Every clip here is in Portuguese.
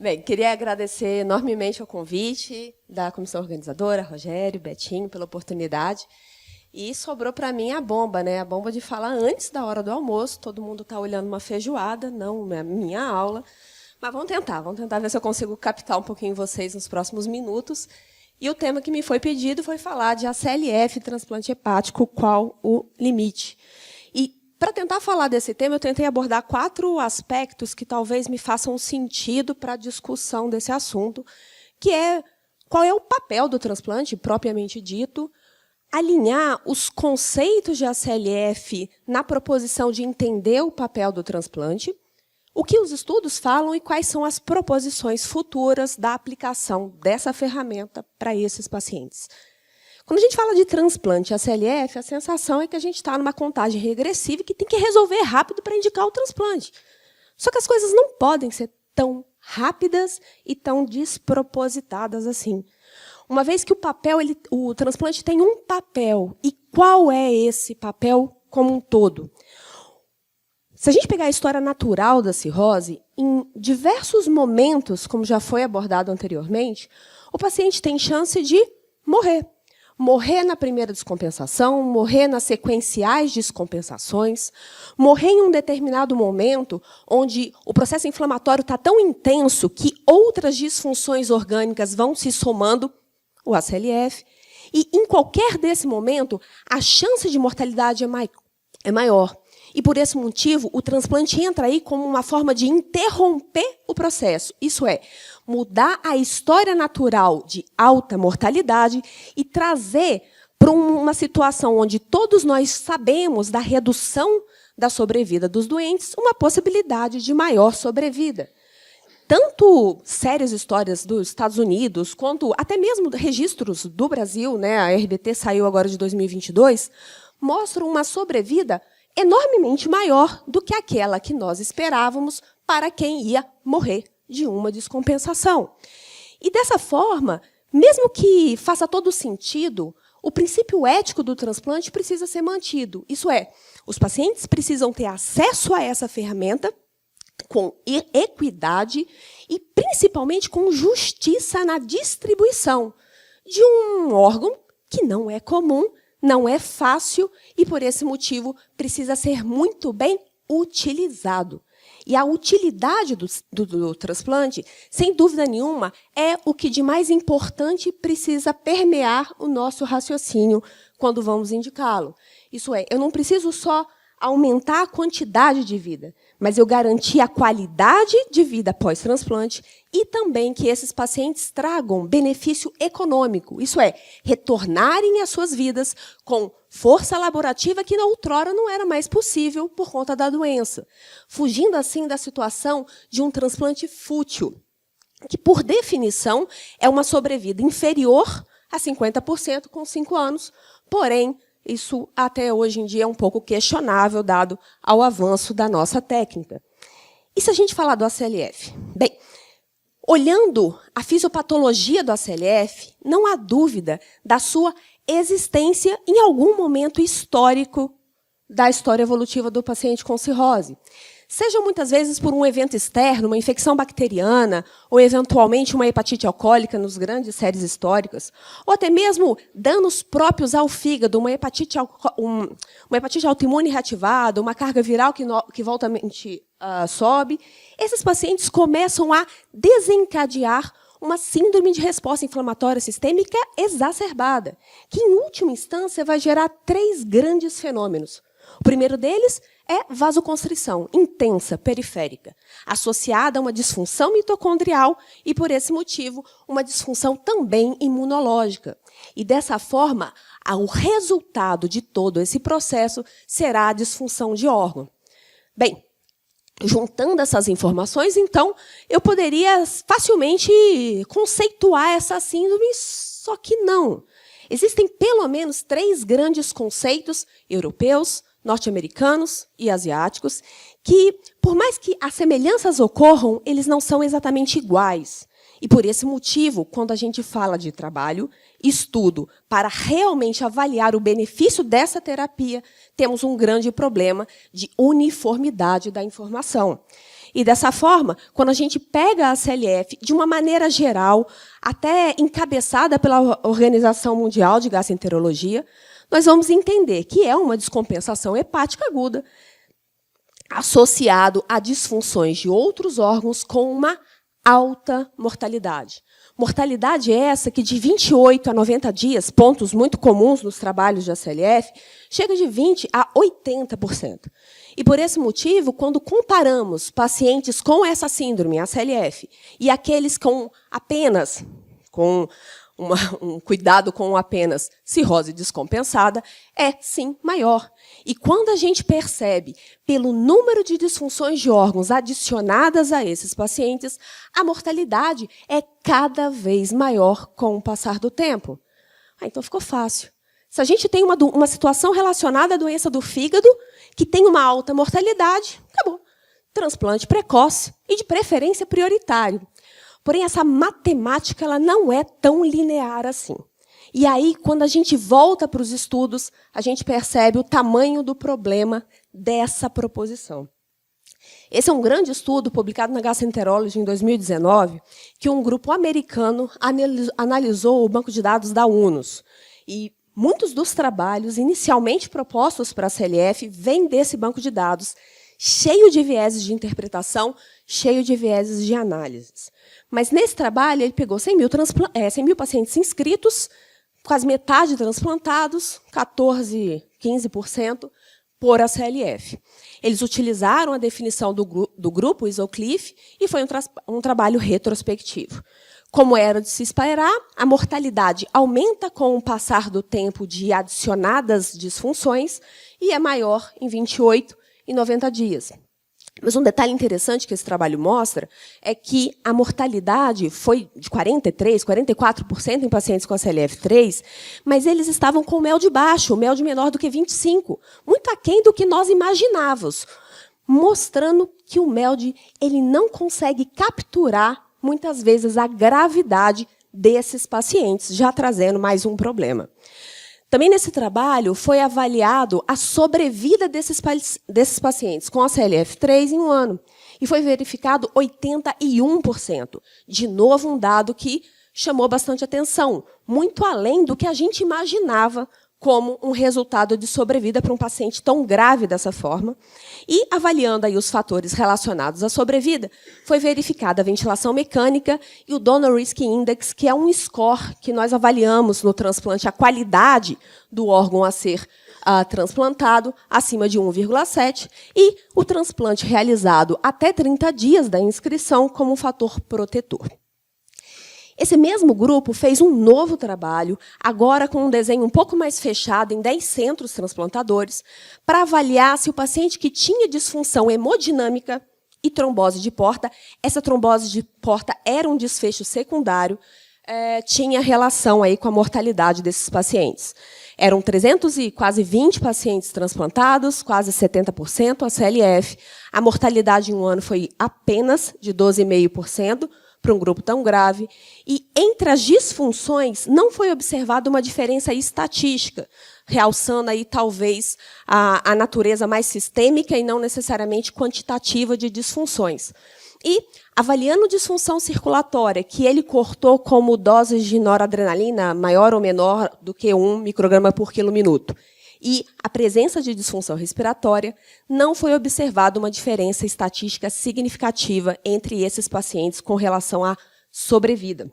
Bem, queria agradecer enormemente o convite da comissão organizadora, Rogério, Betinho, pela oportunidade. E sobrou para mim a bomba, né? A bomba de falar antes da hora do almoço. Todo mundo está olhando uma feijoada, não a minha aula. Mas vamos tentar ver se eu consigo captar um pouquinho vocês nos próximos minutos. E o tema que me foi pedido foi falar de ACLF, transplante hepático, qual o limite. E, para tentar falar desse tema, eu tentei abordar 4 aspectos que talvez me façam sentido para a discussão desse assunto, que é qual é o papel do transplante, propriamente dito, alinhar os conceitos de ACLF na proposição de entender o papel do transplante, o que os estudos falam e quais são as proposições futuras da aplicação dessa ferramenta para esses pacientes. Quando a gente fala de transplante ACLF, a sensação é que a gente está numa contagem regressiva e que tem que resolver rápido para indicar o transplante. Só que as coisas não podem ser tão rápidas e tão despropositadas assim. Uma vez que o transplante tem um papel, e qual é esse papel como um todo? Se a gente pegar a história natural da cirrose, em diversos momentos, como já foi abordado anteriormente, o paciente tem chance de morrer. Morrer na primeira descompensação, morrer nas sequenciais descompensações, morrer em um determinado momento onde o processo inflamatório está tão intenso que outras disfunções orgânicas vão se somando, o ACLF, e em qualquer desse momento, a chance de mortalidade é maior. E, por esse motivo, o transplante entra aí como uma forma de interromper o processo. Isso é, mudar a história natural de alta mortalidade e trazer para uma situação onde todos nós sabemos da redução da sobrevida dos doentes, uma possibilidade de maior sobrevida. Tanto sérias histórias dos Estados Unidos, quanto até mesmo registros do Brasil, né, a RBT saiu agora de 2022, mostram uma sobrevida enormemente maior do que aquela que nós esperávamos para quem ia morrer de uma descompensação. E, dessa forma, mesmo que faça todo sentido, o princípio ético do transplante precisa ser mantido. Isso é, os pacientes precisam ter acesso a essa ferramenta com equidade e, principalmente, com justiça na distribuição de um órgão que não é comum, não é fácil e, por esse motivo, precisa ser muito bem utilizado. E a utilidade do transplante, sem dúvida nenhuma, é o que de mais importante precisa permear o nosso raciocínio quando vamos indicá-lo. Isso é, eu não preciso só aumentar a quantidade de vida, mas eu garantir a qualidade de vida pós-transplante e também que esses pacientes tragam benefício econômico, isso é, retornarem às suas vidas com força laborativa que na outrora não era mais possível por conta da doença, fugindo assim da situação de um transplante fútil, que, por definição, é uma sobrevida inferior a 50% com 5 anos, porém, isso, até hoje em dia, é um pouco questionável, dado ao avanço da nossa técnica. E se a gente falar do ACLF? Bem, olhando a fisiopatologia do ACLF, não há dúvida da sua existência em algum momento histórico da história evolutiva do paciente com cirrose. Seja muitas vezes por um evento externo, uma infecção bacteriana, ou eventualmente uma hepatite alcoólica nos grandes séries históricas, ou até mesmo danos próprios ao fígado, uma hepatite autoimune reativada, uma carga viral que voltamente sobe, esses pacientes começam a desencadear uma síndrome de resposta inflamatória sistêmica exacerbada, que, em última instância, vai gerar 3 grandes fenômenos. O primeiro deles é vasoconstrição intensa, periférica, associada a uma disfunção mitocondrial e, por esse motivo, uma disfunção também imunológica. E, dessa forma, o resultado de todo esse processo será a disfunção de órgão. Bem, juntando essas informações, então, eu poderia facilmente conceituar essa síndrome, só que não. Existem pelo menos 3 grandes conceitos europeus, norte-americanos e asiáticos, que, por mais que as semelhanças ocorram, eles não são exatamente iguais. E, por esse motivo, quando a gente fala de trabalho, estudo, para realmente avaliar o benefício dessa terapia, temos um grande problema de uniformidade da informação. E, dessa forma, quando a gente pega a CLF de uma maneira geral, até encabeçada pela Organização Mundial de Gastroenterologia, nós vamos entender que é uma descompensação hepática aguda associado a disfunções de outros órgãos com uma alta mortalidade. Mortalidade essa que de 28 a 90 dias, pontos muito comuns nos trabalhos de ACLF, chega de 20% a 80%. E, por esse motivo, quando comparamos pacientes com essa síndrome, ACLF, e aqueles com apenas um cuidado com apenas cirrose descompensada, é, sim, maior. E quando a gente percebe, pelo número de disfunções de órgãos adicionadas a esses pacientes, a mortalidade é cada vez maior com o passar do tempo. Então ficou fácil. Se a gente tem uma situação relacionada à doença do fígado, que tem uma alta mortalidade, acabou. Transplante precoce e, de preferência, prioritário. Porém, essa matemática ela não é tão linear assim. E aí, quando a gente volta para os estudos, a gente percebe o tamanho do problema dessa proposição. Esse é um grande estudo publicado na Gastroenterology em 2019, que um grupo americano analisou o banco de dados da UNOS. E muitos dos trabalhos inicialmente propostos para a CLF vêm desse banco de dados, cheio de vieses de interpretação, cheio de vieses de análises. Mas, nesse trabalho, ele pegou 100 mil pacientes inscritos, quase metade transplantados, 14%, 15%, por ACLF. Eles utilizaram a definição do grupo Isoclif e foi um trabalho retrospectivo. Como era de se esperar, a mortalidade aumenta com o passar do tempo de adicionadas disfunções e é maior em 28 e 90 dias. Mas um detalhe interessante que esse trabalho mostra é que a mortalidade foi de 43%, 44% em pacientes com ACLF3, mas eles estavam com o MELD baixo, o MELD menor do que 25%, muito aquém do que nós imaginávamos, mostrando que o MELD ele não consegue capturar, muitas vezes, a gravidade desses pacientes, já trazendo mais um problema. Também nesse trabalho foi avaliado a sobrevida desses pacientes com ACLF3 em um ano. E foi verificado 81%. De novo, um dado que chamou bastante atenção, muito além do que a gente imaginava como um resultado de sobrevida para um paciente tão grave dessa forma. E, avaliando aí os fatores relacionados à sobrevida, foi verificada a ventilação mecânica e o Donor Risk Index, que é um score que nós avaliamos no transplante a qualidade do órgão a ser transplantado, acima de 1,7, e o transplante realizado até 30 dias da inscrição como um fator protetor. Esse mesmo grupo fez um novo trabalho, agora com um desenho um pouco mais fechado, em 10 centros transplantadores, para avaliar se o paciente que tinha disfunção hemodinâmica e trombose de porta, essa trombose de porta era um desfecho secundário, tinha relação aí com a mortalidade desses pacientes. Eram 320 pacientes transplantados, quase 70% ACLF. A mortalidade em um ano foi apenas de 12,5%, para um grupo tão grave, e entre as disfunções não foi observada uma diferença estatística, realçando aí talvez a natureza mais sistêmica e não necessariamente quantitativa de disfunções. E, avaliando disfunção circulatória, que ele cortou como doses de noradrenalina maior ou menor do que 1 micrograma por quilo-minuto, e a presença de disfunção respiratória, não foi observada uma diferença estatística significativa entre esses pacientes com relação à sobrevida,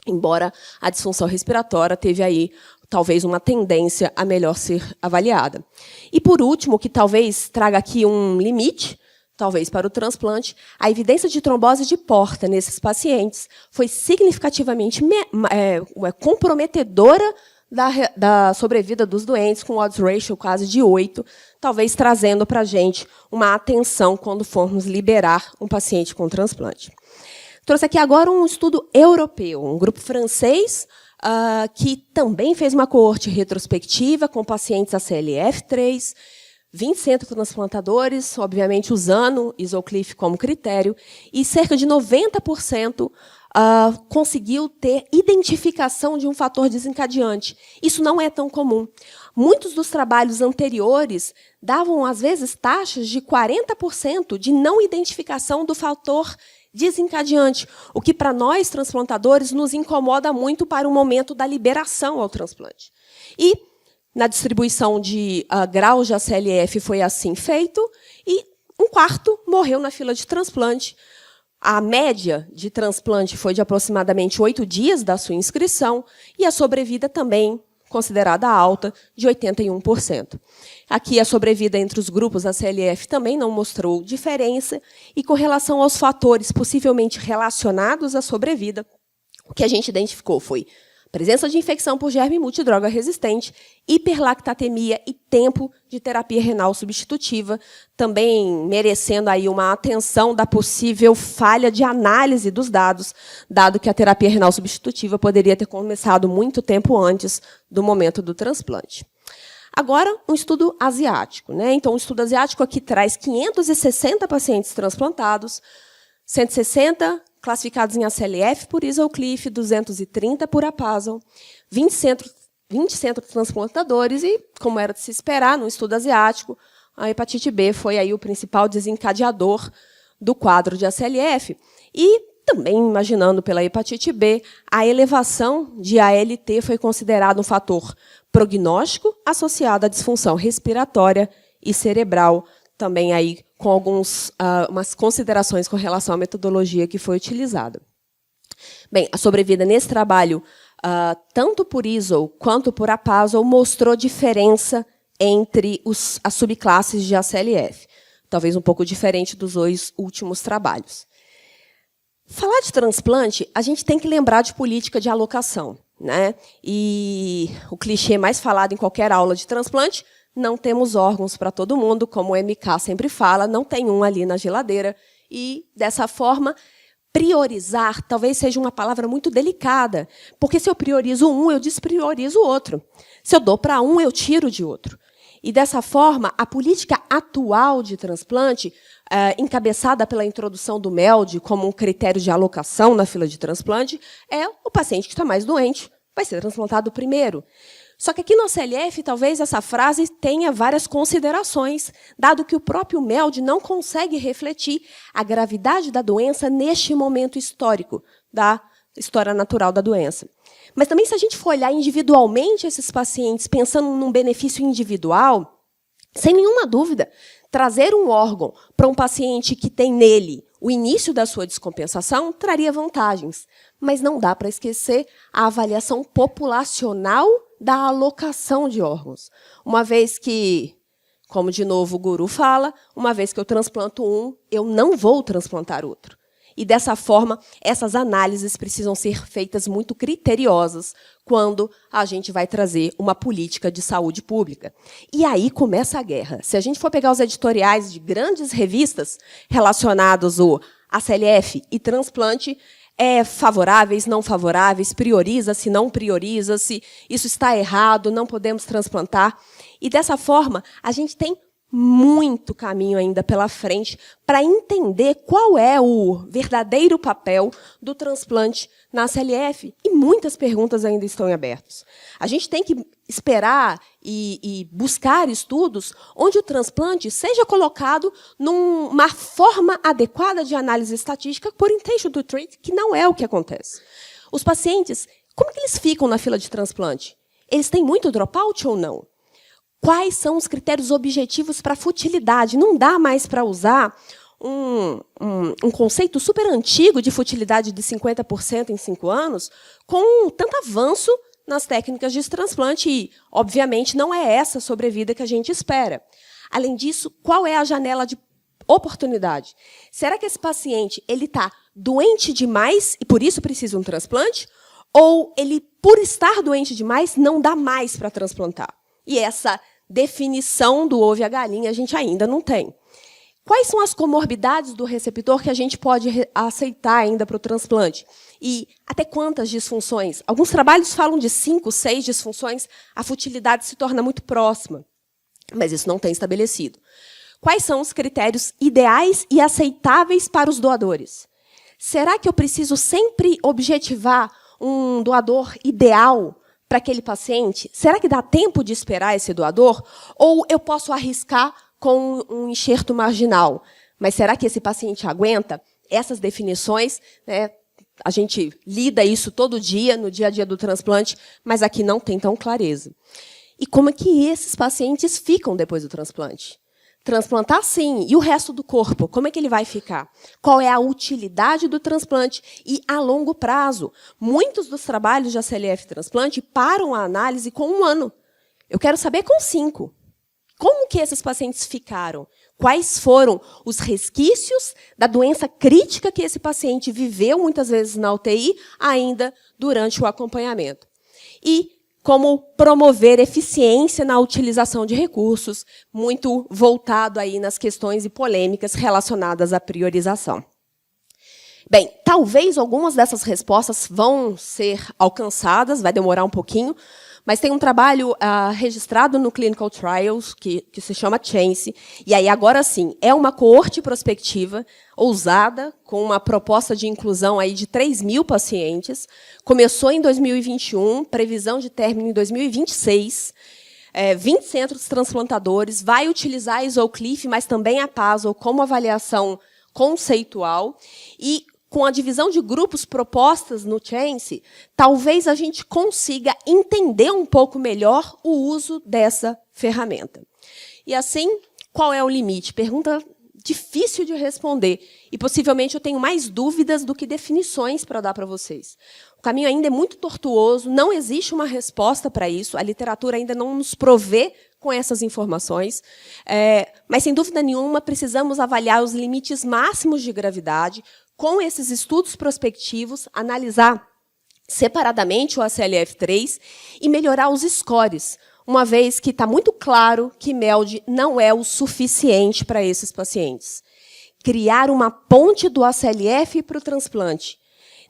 embora a disfunção respiratória teve aí talvez uma tendência a melhor ser avaliada. E, por último, que talvez traga aqui um limite, talvez para o transplante, a evidência de trombose de porta nesses pacientes foi significativamente comprometedora da sobrevida dos doentes, com odds ratio quase de 8, talvez trazendo para a gente uma atenção quando formos liberar um paciente com transplante. Trouxe aqui agora um estudo europeu, um grupo francês, que também fez uma coorte retrospectiva com pacientes ACLF3, 20 centros transplantadores, obviamente usando Isoclif como critério, e cerca de 90% conseguiu ter identificação de um fator desencadeante. Isso não é tão comum. Muitos dos trabalhos anteriores davam, às vezes, taxas de 40% de não identificação do fator desencadeante, o que, para nós, transplantadores, nos incomoda muito para o momento da liberação ao transplante. E, na distribuição de graus de ACLF, foi assim feito, e 1/4 morreu na fila de transplante. A média de transplante foi de aproximadamente 8 dias da sua inscrição, e a sobrevida também considerada alta, de 81%. Aqui, a sobrevida entre os grupos ACLF também não mostrou diferença, e com relação aos fatores possivelmente relacionados à sobrevida, o que a gente identificou foi presença de infecção por germe multidroga resistente, hiperlactatemia e tempo de terapia renal substitutiva, também merecendo aí uma atenção da possível falha de análise dos dados, dado que a terapia renal substitutiva poderia ter começado muito tempo antes do momento do transplante. Agora, um estudo asiático, né? Então, o estudo asiático aqui traz 560 pacientes transplantados, 160 classificados em ACLF por Isoclif, 230 por Apasol, 20 centros transplantadores e, como era de se esperar, no estudo asiático, a hepatite B foi aí o principal desencadeador do quadro de ACLF. E, também imaginando pela hepatite B, a elevação de ALT foi considerado um fator prognóstico associado à disfunção respiratória e cerebral, também aí com umas considerações com relação à metodologia que foi utilizada. Bem, a sobrevida nesse trabalho, tanto por ISO quanto por Apasol, mostrou diferença entre as subclasses de ACLF, talvez um pouco diferente dos 2 últimos trabalhos. Falar de transplante, a gente tem que lembrar de política de alocação, né? E o clichê mais falado em qualquer aula de transplante: não temos órgãos para todo mundo, como o MK sempre fala, não tem um ali na geladeira. E, dessa forma, priorizar talvez seja uma palavra muito delicada, porque se eu priorizo um, eu despriorizo o outro. Se eu dou para um, eu tiro de outro. E, dessa forma, a política atual de transplante, encabeçada pela introdução do MELD como um critério de alocação na fila de transplante, é o paciente que está mais doente vai ser transplantado primeiro. Só que aqui no ACLF, talvez essa frase tenha várias considerações, dado que o próprio MELD não consegue refletir a gravidade da doença neste momento histórico da história natural da doença. Mas também, se a gente for olhar individualmente esses pacientes, pensando num benefício individual, sem nenhuma dúvida, trazer um órgão para um paciente que tem nele o início da sua descompensação traria vantagens. Mas não dá para esquecer a avaliação populacional da alocação de órgãos. Uma vez que, como de novo o guru fala, uma vez que eu transplanto um, eu não vou transplantar outro. E, dessa forma, essas análises precisam ser feitas muito criteriosas quando a gente vai trazer uma política de saúde pública. E aí começa a guerra. Se a gente for pegar os editoriais de grandes revistas relacionados ao ACLF e transplante, favoráveis, não favoráveis, prioriza-se, não prioriza-se, isso está errado, não podemos transplantar. E, dessa forma, a gente tem muito caminho ainda pela frente para entender qual é o verdadeiro papel do transplante na ACLF. E muitas perguntas ainda estão em abertas. A gente tem que esperar e buscar estudos onde o transplante seja colocado numa forma adequada de análise estatística por intention to treat, que não é o que acontece. Os pacientes, como que eles ficam na fila de transplante? Eles têm muito dropout ou não? Quais são os critérios objetivos para futilidade? Não dá mais para usar um conceito super antigo de futilidade de 50% em 5 anos com tanto avanço nas técnicas de transplante e, obviamente, não é essa sobrevida que a gente espera. Além disso, qual é a janela de oportunidade? Será que esse paciente está doente demais e, por isso, precisa de um transplante? Ou ele, por estar doente demais, não dá mais para transplantar? E essa definição do ovo e a galinha a gente ainda não tem. Quais são as comorbidades do receptor que a gente pode aceitar ainda para o transplante? E até quantas disfunções? Alguns trabalhos falam de 5, 6 disfunções, a futilidade se torna muito próxima. mas isso não tem estabelecido. Quais são os critérios ideais e aceitáveis para os doadores? Será que eu preciso sempre objetivar um doador ideal para aquele paciente? Será que dá tempo de esperar esse doador? Ou eu posso arriscar com um enxerto marginal? Mas será que esse paciente aguenta? Essas definições, né, a gente lida isso todo dia, no dia a dia do transplante, mas aqui não tem tão clareza. E como é que esses pacientes ficam depois do transplante? Transplantar, sim. E o resto do corpo? Como é que ele vai ficar? Qual é a utilidade do transplante? E a longo prazo? Muitos dos trabalhos de ACLF transplante param a análise com 1 ano. Eu quero saber com 5. Como que esses pacientes ficaram? Quais foram os resquícios da doença crítica que esse paciente viveu, muitas vezes na UTI, ainda durante o acompanhamento? E como promover eficiência na utilização de recursos, muito voltado aí nas questões e polêmicas relacionadas à priorização. Bem, talvez algumas dessas respostas vão ser alcançadas, vai demorar um pouquinho, mas tem um trabalho registrado no Clinical Trials, que se chama CHANCE, e aí agora sim, é uma coorte prospectiva ousada, com uma proposta de inclusão aí de 3.000 pacientes, começou em 2021, previsão de término em 2026, 20 centros transplantadores, vai utilizar a Isoclif, mas também a PASL como avaliação conceitual, e com a divisão de grupos propostas no CHANCE, talvez a gente consiga entender um pouco melhor o uso dessa ferramenta. E assim, qual é o limite? Pergunta difícil de responder. E possivelmente eu tenho mais dúvidas do que definições para dar para vocês. O caminho ainda é muito tortuoso, não existe uma resposta para isso, a literatura ainda não nos provê com essas informações, mas, sem dúvida nenhuma, precisamos avaliar os limites máximos de gravidade, com esses estudos prospectivos, analisar separadamente o ACLF3 e melhorar os scores, uma vez que está muito claro que MELD não é o suficiente para esses pacientes. Criar uma ponte do ACLF para o transplante.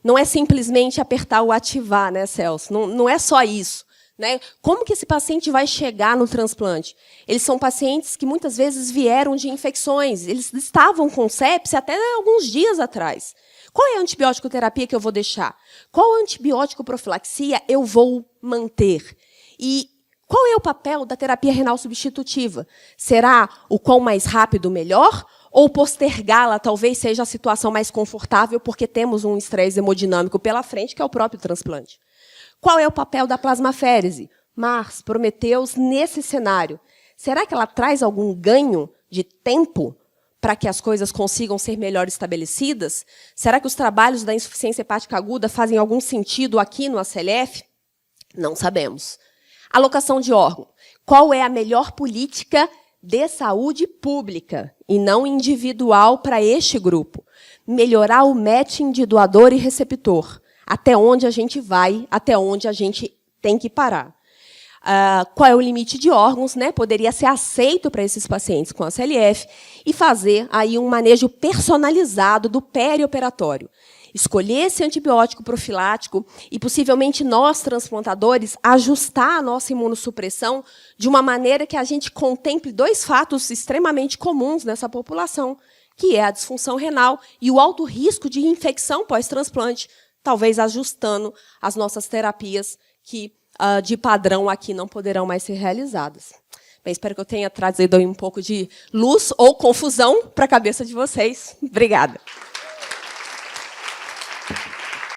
Não é simplesmente apertar o ativar, né, Celso? Não é só isso. Né? Como que esse paciente vai chegar no transplante? Eles são pacientes que muitas vezes vieram de infecções, eles estavam com sepse até alguns dias atrás. Qual é a antibiótico terapia que eu vou deixar? Qual antibiótico profilaxia eu vou manter? E qual é o papel da terapia renal substitutiva? Será o quão mais rápido, melhor? Ou postergá-la talvez seja a situação mais confortável porque temos um estresse hemodinâmico pela frente, que é o próprio transplante? Qual é o papel da plasmaférese? Mars, Prometheus, nesse cenário. Será que ela traz algum ganho de tempo para que as coisas consigam ser melhor estabelecidas? Será que os trabalhos da insuficiência hepática aguda fazem algum sentido aqui no ACLF? Não sabemos. Alocação de órgão. Qual é a melhor política de saúde pública e não individual para este grupo? Melhorar o matching de doador e receptor. Até onde a gente vai, até onde a gente tem que parar. Qual é o limite de órgãos? Né? Poderia ser aceito para esses pacientes com ACLF e fazer aí um manejo personalizado do perioperatório. Escolher esse antibiótico profilático e, possivelmente, nós, transplantadores, ajustar a nossa imunossupressão de uma maneira que a gente contemple 2 fatos extremamente comuns nessa população, que é a disfunção renal e o alto risco de infecção pós-transplante, talvez ajustando as nossas terapias que, de padrão, aqui não poderão mais ser realizadas. Bem, espero que eu tenha trazido aí um pouco de luz ou confusão para a cabeça de vocês. Obrigada.